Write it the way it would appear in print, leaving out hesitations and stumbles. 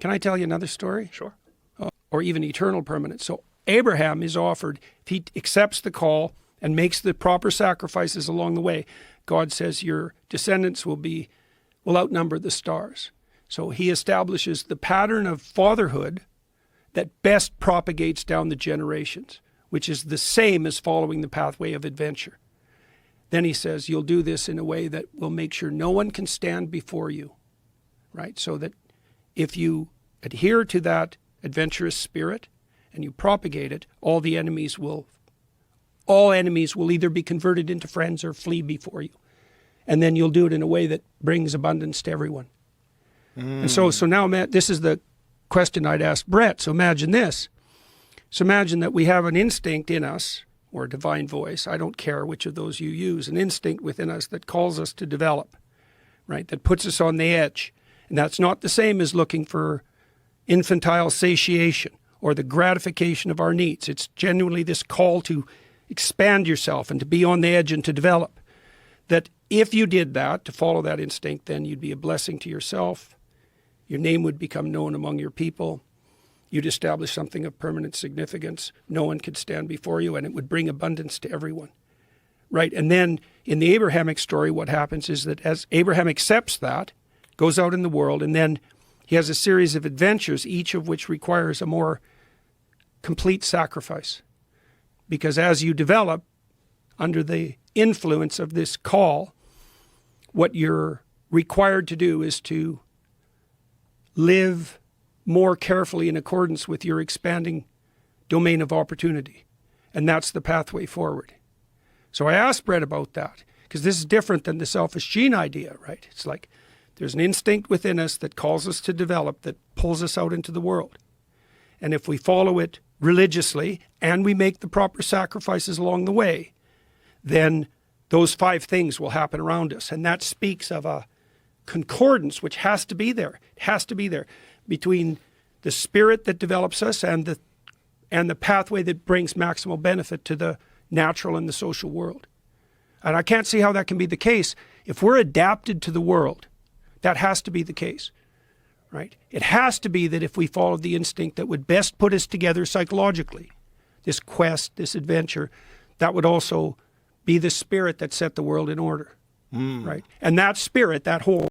Can I tell you another story? Sure. Or even eternal permanence. So Abraham is offered, if he accepts the call and makes the proper sacrifices along the way, God says your descendants will outnumber the stars. So he establishes the pattern of fatherhood that best propagates down the generations, which is the same as following the pathway of adventure. Then he says, you'll do this in a way that will make sure no one can stand before you, right? So that if you adhere to that adventurous spirit and you propagate it, all enemies will either be converted into friends or flee before you. And then you'll do it in a way that brings abundance to everyone. And so now, Matt, this is the question I'd ask Brett. So imagine this. So imagine that we have an instinct in us, or a divine voice, I don't care which of those you use, an instinct within us that calls us to develop, right? That puts us on the edge. And that's not the same as looking for infantile satiation or the gratification of our needs. It's genuinely this call to expand yourself and to be on the edge and to develop. That if you did that, to follow that instinct, then you'd be a blessing to yourself. Your name would become known among your people. You'd establish something of permanent significance. No one could stand before you, and it would bring abundance to everyone. Right? And then in the Abrahamic story, what happens is that as Abraham accepts that, goes out in the world, and then he has a series of adventures, each of which requires a more complete sacrifice. Because as you develop under the influence of this call, what you're required to do is to live more carefully in accordance with your expanding domain of opportunity. And that's the pathway forward. So I asked Brett about that, because this is different than the selfish gene idea, right? It's like there's an instinct within us that calls us to develop, that pulls us out into the world. And if we follow it religiously and we make the proper sacrifices along the way, then those 5 things will happen around us. And that speaks of a concordance, which has to be there. It has to be there between the spirit that develops us and the pathway that brings maximal benefit to the natural and the social world. And I can't see how that can be the case. If we're adapted to the world, that has to be the case, right? It has to be that if we followed the instinct that would best put us together psychologically, this quest, this adventure, that would also be the spirit that set the world in order, right? And that spirit, that whole